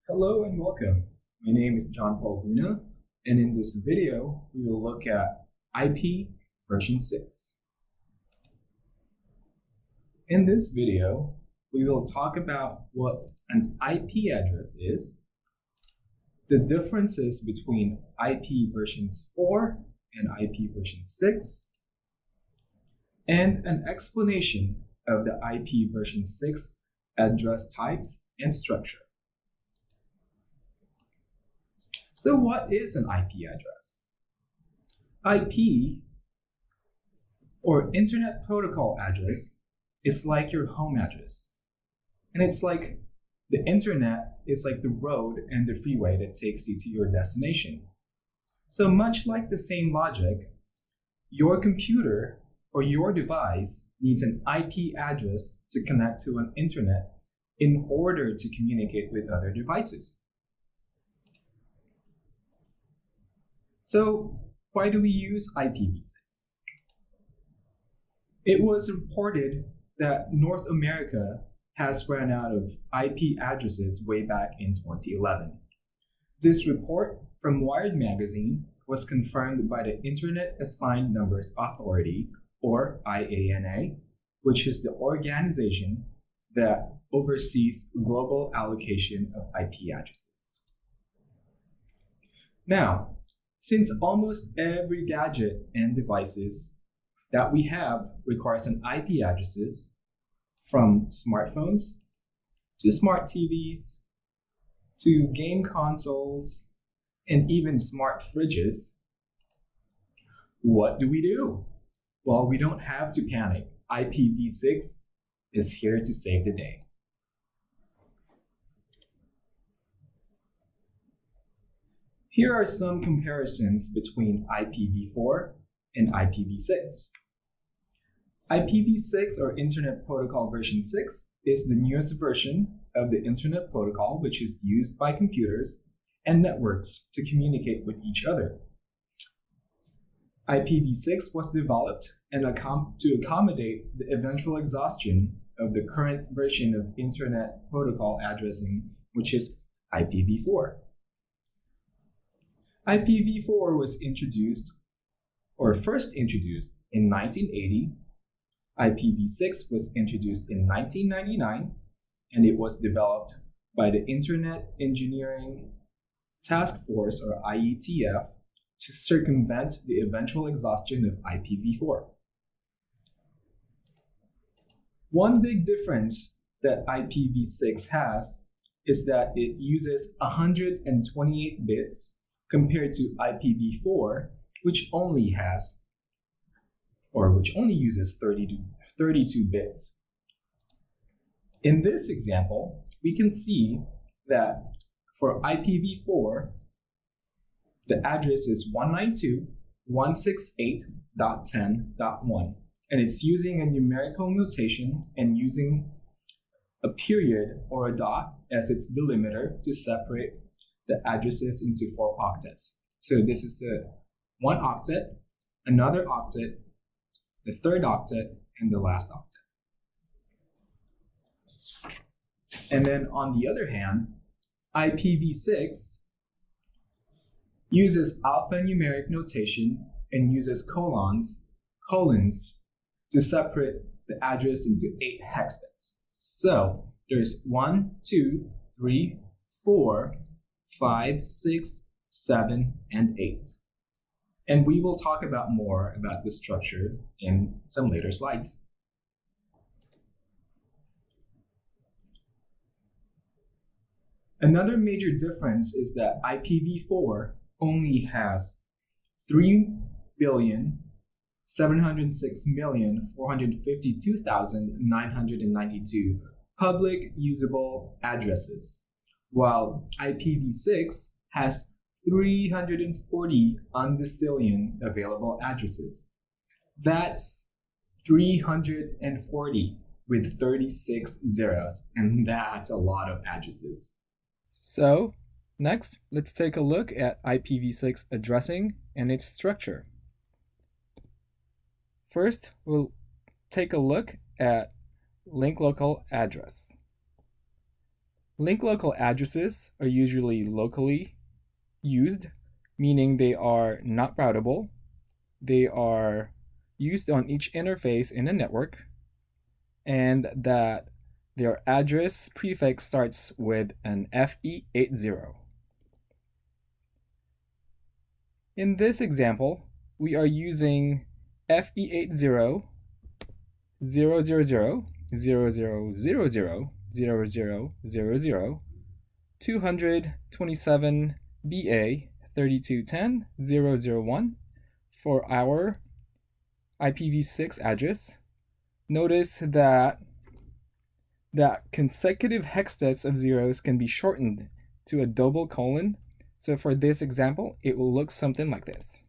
Hello and welcome. My name is John Paul Luna, and in this video, we will look at IP version 6. In this video, we will talk about what an IP address is, the differences between IP versions 4 and IP version 6, and an explanation of the IP version 6 address types and structure. So what is an IP address? IP, or Internet Protocol address, is like your home address. And it's like the internet is like the road and the freeway that takes you to your destination. So much like the same logic, your computer or your device needs an IP address to connect to an internet in order to communicate with other devices. So why do we use IPv6? It was reported that North America has run out of IP addresses way back in 2011. This report from Wired magazine was confirmed by the Internet Assigned Numbers Authority, or IANA, which is the organization that oversees global allocation of IP addresses. Now, since almost every gadget and devices that we have requires an IP addresses, from smartphones to smart TVs to game consoles and even smart fridges, what do? Well, we don't have to panic. IPv6 is here to save the day. Here are some comparisons between IPv4 and IPv6. IPv6, or Internet Protocol version 6, is the newest version of the Internet Protocol, which is used by computers and networks to communicate with each other. IPv6 was developed to accommodate the eventual exhaustion of the current version of Internet Protocol addressing, which is IPv4. IPv4 was first introduced in 1980. IPv6 was introduced in 1999, and it was developed by the Internet Engineering Task Force, or IETF, to circumvent the eventual exhaustion of IPv4. One big difference that IPv6 has is that it uses 128 bits compared to IPv4, which only uses 32 bits. In this example, we can see that for IPv4, the address is 192.168.10.1, and it's using a numerical notation and using a period or a dot as its delimiter to separate the addresses into 4 octets. So this is the 1 octet, another octet, the 3rd octet, and the last octet. And then on the other hand, IPv6 uses alphanumeric notation and uses colons to separate the address into 8 hexadecimal. So there's 1, 2, 3, 4, 5, 6, 7, and 8. And we will talk about more about this structure in some later slides. Another major difference is that IPv4 only has 3,706,452,992 public usable addresses, while IPv6 has 340 undecillion available addresses. That's 340 with 36 zeros, and that's a lot of addresses. So next, let's take a look at IPv6 addressing and its structure. First, we'll take a look at link local address. Link local addresses are usually locally used, meaning they are not routable. They are used on each interface in a network, and that their address prefix starts with an FE80. In this example, we are using FE80 000 0000 0000 227 BA 3210 001 for our IPv6 address. Notice that consecutive hexadecimal of zeros can be shortened to a double colon. So for this example, it will look something like this.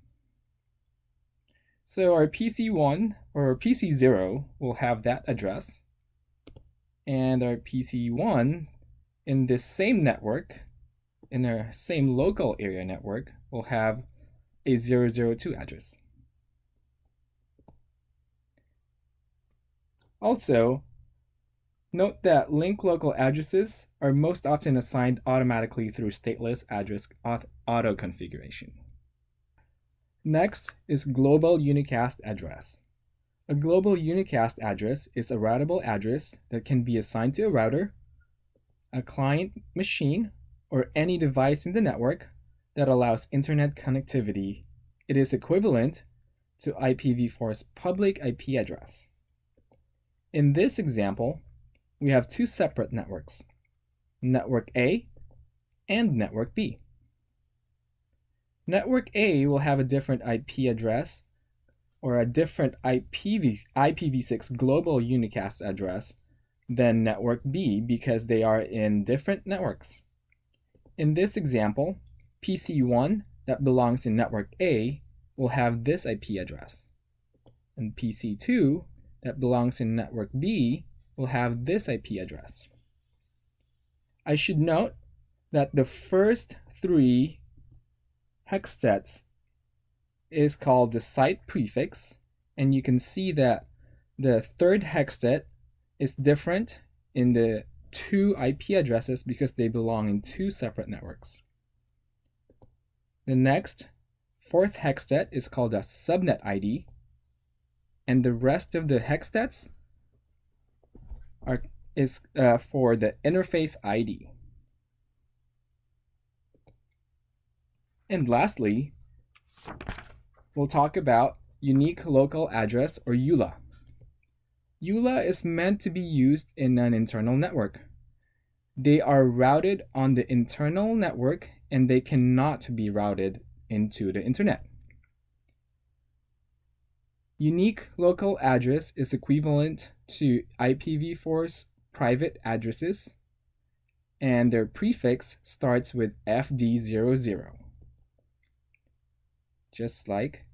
So our PC1 or PC0 will have that address, and our PC1 in this same network, in our same local area network, will have a 002 address. Also, note that link local addresses are most often assigned automatically through stateless address auto configuration. Next is global unicast address. A global unicast address is a routable address that can be assigned to a router, a client machine, or any device in the network that allows internet connectivity. It is equivalent to IPv4's public IP address. In this example, we have two separate networks, Network A and Network B. Network A will have a different IP address or a different IPv6 global unicast address than Network B because they are in different networks. In this example, PC1 that belongs in Network A will have this IP address, and PC2 that belongs in Network B will have this IP address. I should note that the first three hexadecimal is called the site prefix, and you can see that the third hexadecimal is different in the two IP addresses because they belong in two separate networks. The next, fourth hexadecimal is called a subnet ID, and the rest of the hexadecimal is for the interface ID. And lastly, we'll talk about unique local address, or EULA. EULA is meant to be used in an internal network. They are routed on the internal network, and they cannot be routed into the internet. Unique local address is equivalent to IPv4's private addresses, and their prefix starts with FD00. Just like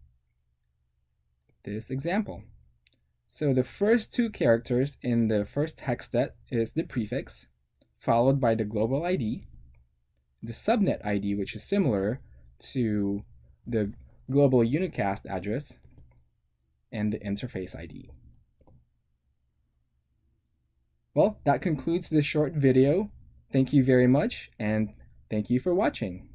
this example. So the first two characters in the first hexadecimal is the prefix, followed by the global ID, the subnet ID, which is similar to the global unicast address, and the interface ID. Well, that concludes this short video. Thank you very much, and thank you for watching.